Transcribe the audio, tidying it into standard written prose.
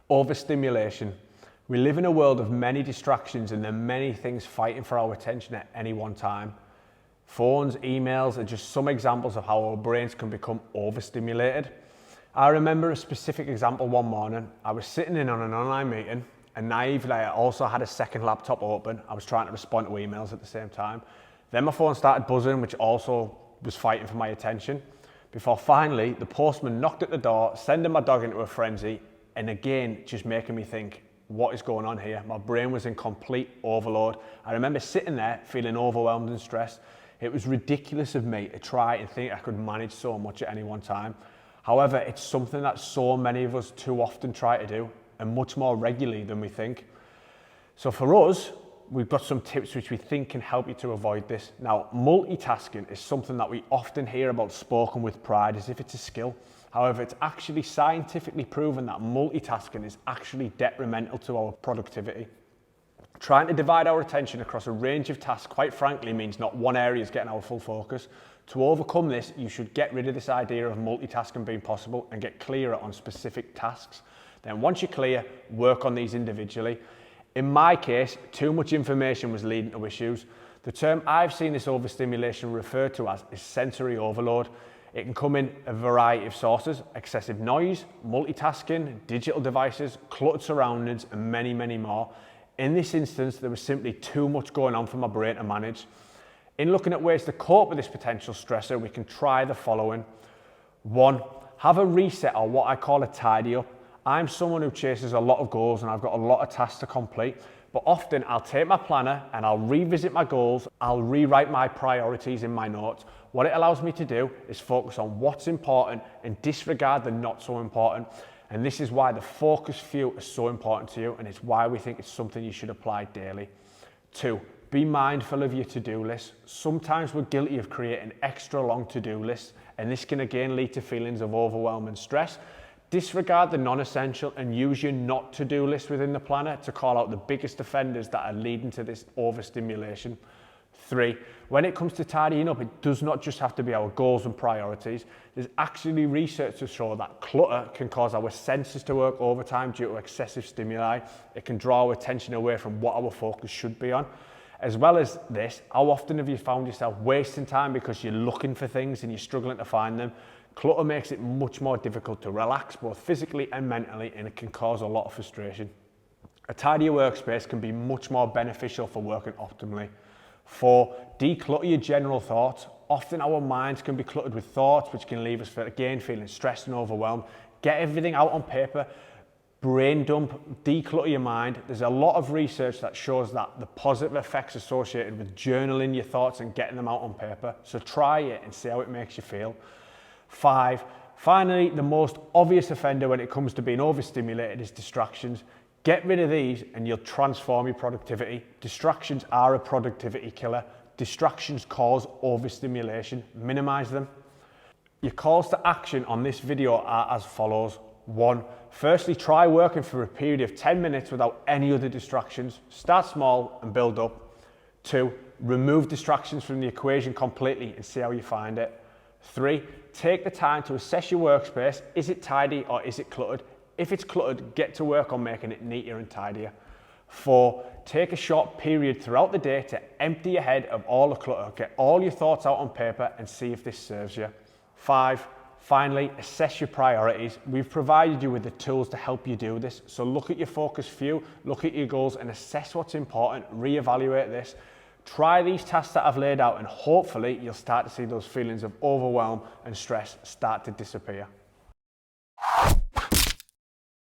Overstimulation. We live in a world of many distractions and there are many things fighting for our attention at any one time. Phones, emails are just some examples of how our brains can become overstimulated. I remember a specific example one morning. I was sitting in on an online meeting and naively I also had a second laptop open. I was trying to respond to emails at the same time. Then my phone started buzzing, which also was fighting for my attention. Before finally the postman knocked at the door, sending my dog into a frenzy, and again just making me think, what is going on here? My brain was in complete overload. I remember sitting there feeling overwhelmed and stressed. It was ridiculous of me to try and think I could manage so much at any one time. However, it's something that so many of us too often try to do, and much more regularly than we think. So for us, we've got some tips which we think can help you to avoid this. Now, multitasking is something that we often hear about spoken with pride as if it's a skill. However, it's actually scientifically proven that multitasking is actually detrimental to our productivity. Trying to divide our attention across a range of tasks, quite frankly, means not one area is getting our full focus. To overcome this, you should get rid of this idea of multitasking being possible and get clearer on specific tasks. Then once you're clear, work on these individually. In my case, too much information was leading to issues. The term I've seen this overstimulation referred to as is sensory overload. It can come in a variety of sources: excessive noise, multitasking, digital devices, cluttered surroundings, and many, many more. In this instance, there was simply too much going on for my brain to manage. In looking at ways to cope with this potential stressor, we can try the following. 1, have a reset, or what I call a tidy up. I'm someone who chases a lot of goals and I've got a lot of tasks to complete, but often I'll take my planner and I'll revisit my goals, I'll rewrite my priorities in my notes. What it allows me to do is focus on what's important and disregard the not so important. And this is why the focus few is so important to you, and it's why we think it's something you should apply daily. 2, be mindful of your to-do list. Sometimes we're guilty of creating extra long to-do lists, and this can again lead to feelings of overwhelm and stress. Disregard the non-essential and use your not to-do list within the planner to call out the biggest offenders that are leading to this overstimulation. 3, when it comes to tidying up, it does not just have to be our goals and priorities. There's actually research to show that clutter can cause our senses to work overtime due to excessive stimuli. It can draw our attention away from what our focus should be on. As well as this, how often have you found yourself wasting time because you're looking for things and you're struggling to find them? Clutter makes it much more difficult to relax, both physically and mentally, and it can cause a lot of frustration. A tidier workspace can be much more beneficial for working optimally. 4, declutter your general thoughts. Often our minds can be cluttered with thoughts which can leave us, again, feeling stressed and overwhelmed. Get everything out on paper, brain dump, declutter your mind. There's a lot of research that shows that the positive effects associated with journaling your thoughts and getting them out on paper. So try it and see how it makes you feel. 5, finally, the most obvious offender when it comes to being overstimulated is distractions. Get rid of these and you'll transform your productivity. Distractions are a productivity killer. Distractions cause overstimulation. Minimize them. Your calls to action on this video are as follows. 1, firstly, try working for a period of 10 minutes without any other distractions. Start small and build up. 2, remove distractions from the equation completely and see how you find it. 3, take the time to assess your workspace. Is it tidy or is it cluttered? If it's cluttered, get to work on making it neater and tidier. 4, take a short period throughout the day to empty your head of all the clutter. Get all your thoughts out on paper and see if this serves you. 5, finally, assess your priorities. We've provided you with the tools to help you do this. So look at your focus few, look at your goals and assess what's important, reevaluate this. Try these tasks that I've laid out and hopefully you'll start to see those feelings of overwhelm and stress start to disappear.